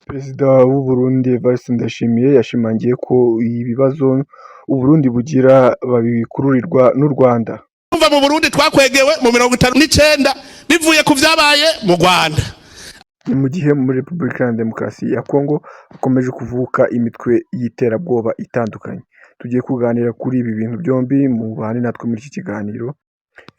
Perezida w'u Burundi Ndayishimiye yashimangiye ko ibibazo u Burundi bugira babikururirwa n'u Rwanda. Umva mu Burundi twakwegewe mu 59 bivuye ku vyabaye mu Rwanda. Ni mu gihe muri Repubulika ya Demokarasi ya Kongo hakomeje kuvuka imitwe y'iterabwoba itandukanye. Tugiye kuganira kuri ibi bintu byombi mu bane natwe muri iki kiganiro.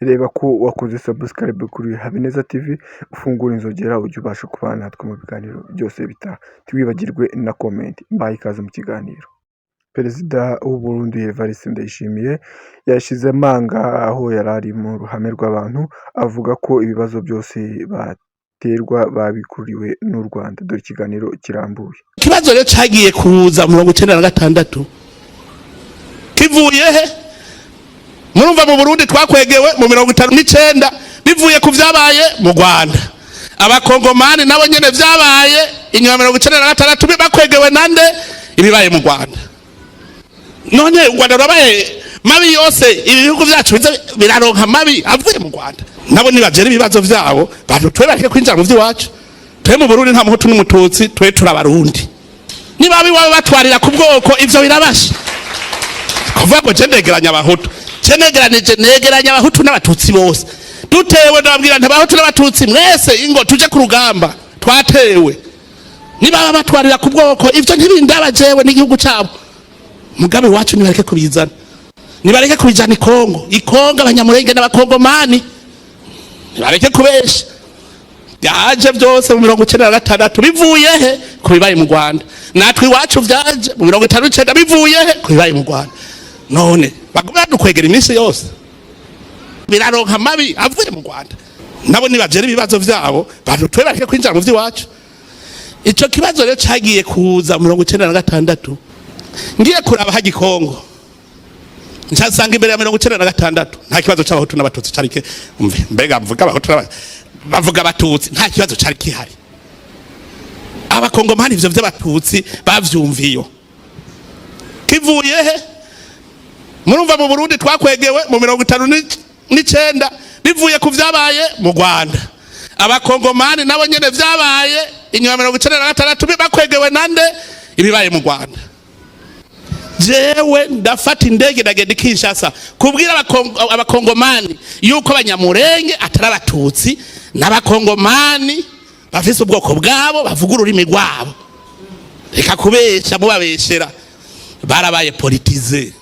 Reba ko wakoze subscribe kuri HABINEZA TV, ufungura inzogera ujye ubasha kubana natwe mu biganiro byose bitaha. Tiwibagirwe na comment. Mbaye ikaze mu kiganiro. Perezida w'u Burundi Ndayishimiye yashize amanga aho yari ari mu ruhame rw'abantu avuga ko ibibazo byose baterwa babikuriwe n'u Rwanda. Dore ikiganiro kirambuye. Ikibazo rero cyagiye kuza mu 1996 kivuye he? Murumva mu Burundi twakwegewe mu 59 bivuye ku vyabaye mu Rwanda. Abakongomani nabo nyene vyabaye inyuma 1996 bakwegewe nande ibibaye mu Rwanda. None u Rwanda rabaye mabi yose ibihugu byacu biraronka mabi avuye mu Rwanda. Nabo nibagera ibibazo vyabo batwe bareke kwinjira mu vy'iwacu. Twe mu Burundi nta muhutu n'umututsi, twe turabarundi. Niba biwawe batwarira ku bwoko ivyo birabasha. Kuvuga ngo ndegeranya abahutu. Negeranya abahutu n'abatutsi bose. Dutewe ndababwira ntabahutu n'abatutsi mwese ingo tuje ku rugamba twatewe. Niba batwarira ku bwoko ivyo ntibindabajewe n'igihugu cyabo. Mugabe wacu nibareke kubizana. Nibareke kubijana Ikongo abanyamurenge n'abakongomani. Nibareke kubesha. Byaje byose mu 1996 bivuye he kubibaye mu Rwanda. Natwe iwacu byaje mu 1959 bivuye he kubibaye mu Rwanda. None baguma dukwegera iminsi yose biraronka mabi avuye mu Rwanda. Nabo nibagera ibibazo vyabo batwe bareke kwinjira mu vy'iwacu. Ico kibazo rero cyagiye kuza mu 1996 ngiye kuraba ha Gikongo nsanga imbere ya 1996 nta kibazo cy'abahutu n'abatutsi cyarike. Umve mbega mvuga abahutu bavuga abatutsi nta kibazo cyari kihari. Abakongomani ivyo vy'abatutsi bavyumviyo kivuye he? Murumva mu Burundi twakwegewe mu 59 bivuye ku vyabaye mu Rwanda. Abakongomani nabo nyene vyabaye inyuma 1996 bakwegewe nande ibibaye mu Rwanda. Jewe ndafata indege ndagenda Kinshasa kubwira abakongomani yuko abanyamurenge atari abatutsi n'abakongomani bafise ubwoko bwabo bavuga ururimi rwabo. Reka kubesha mubabeshera. Barabaye politize.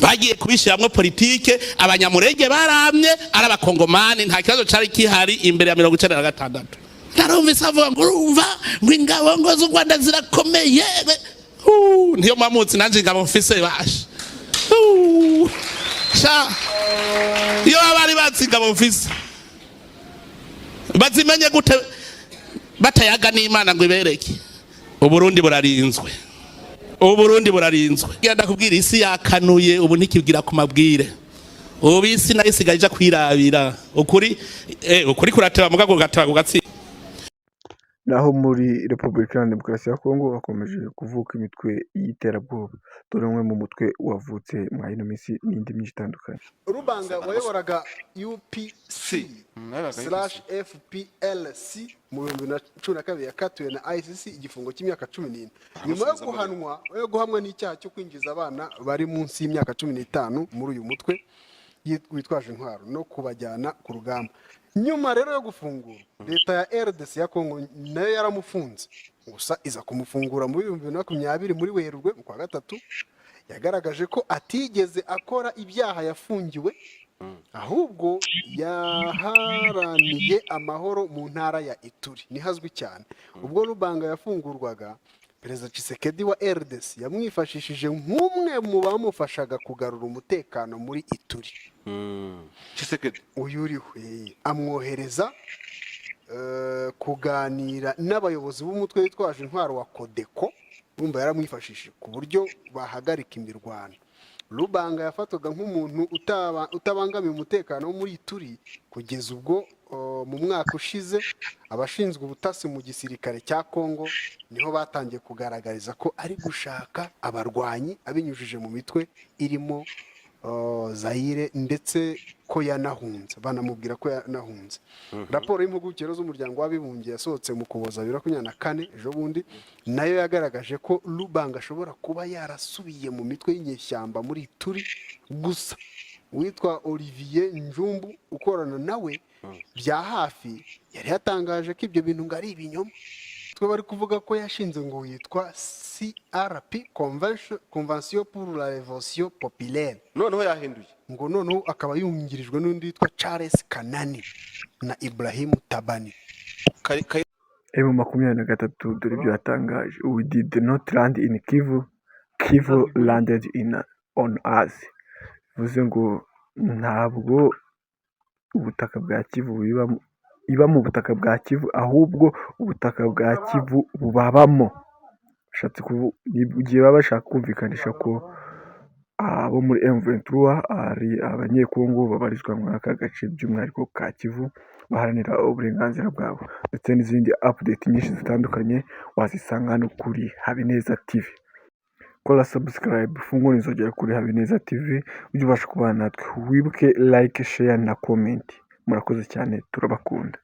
Bagiye kubishiramwe politike abanyamurenge baramye ari abakongomani nta kibazo cyari kihari imbere ya 1996. Narumvise avuga ngo urumva ngo ingabo ngo z'u Rwanda zirakomeye. Ndiyo mamutsi nanje ngabo mfise basha. Sha. Yo abari batsinga bo mfise. Bazimenye gute batayaga n'Imana ngo ibereke. Uburundi burarinzwe. Uburundi burarinzwe. Genda kubwira isi yakanuye ubu ntikibwira ku mabwire. Ubisi na isi gaje kwirabira. Ukuri kurateba mugago gateba kugatsi. Naho muri Repubulika ya Demokarasi ya Kongo hakomeje kuvuka imitwe y'iterabwoba. Dore umwe mu mutwe wavutse mu ino minsi n'indi myinshi itandukanye. Lubanga wayoboraga UPC/FPLC mu 2012 yakatiwe na ICC igifungo cy'imyaka 14 nyuma yo guhamwa n'icyaha cyo kwinjiza abana bari munsi y'imyaka 15 muri uyu mutwe witwaje intwaro no kubajyana ku rugamba. Nyuma rero yo gufungura leta ya RDC ya Kongo nayo yaramufunze, gusa iza kumufungura muri 2020 muri Werurwe mu kwa gatatu. Yagaragaje ko atigeze akora ibyaha yafungiwe, ahubwo yaharaniye amahoro mu ntara ya Ituri nihazwi cyane. Ubwo Lubanga yafungurwaga, Perezida Tshisekedi wa RDC yamwifashishije nk'umwe mu bamufashaga kugarura umutekano muri Ituri. Tshisekedi uyuriho amwohereza kuganira n'abayobozi b'umutwe witwaje intwaro wa Kodeko. Urumva yaramwifashishije ku buryo bahagarika imirwano. Lubanga yafatwaga nk'umuntu utabangamiye umutekano wo muri Ituri kugeza ubwo mu mwaka ushize abashinzwe ubutasi mu gisirikare cya Kongo niho batangiye kugaragariza ko ari gushaka abarwanyi abinyujije mu mitwe irimo Zaire ndetse ko yanahunze, banamubwira ko yanahunze. Raporo y'impuguke z'umuryango w'abibumbye yasohotse mu Kuboza 2024 ejo bundi nayo yagaragaje ko Lubanga ashobora kuba yarasubiye mu mitwe y'inyeshyamba muri Turi. Gusa witwa Olivier Njumbu ukorana nawe bya hafi yari yatangaje ko ibyo bintu ngo ari ibinyoma. Twe bari kuvuga ko yashinze ngo yitwa CRP, Convention pour la Révolution Populaire, noneho yahinduye ngo noneho akaba yungirijwe n'undi witwa Charles Kanani na Ibrahim Tabani. M23 dore ibyo yatangaje: we did not land in Kivu landed on us. Bivuze ngo ntabwo ubutaka bwa Kivu iba mu butaka bwa Kivu, ahubwo ubutaka bwa Kivu bubabamo. Bishatse igihe baba bashaka kumvikanisha ko abo muri M23 ari abanyekongo babarizwa muri aka gace by'umwihariko ka Kivu baharanira uburenganzira bwabo. Ndetse n'izindi update nyinshi zitandukanye wazisanga hano kuri Habineza TV. Kora subscribe, fungura inzogera kuri Habineza TV ujye ubasha kubana natwe. Wibuke like, share na comment. Murakoze cyane, turabakunda.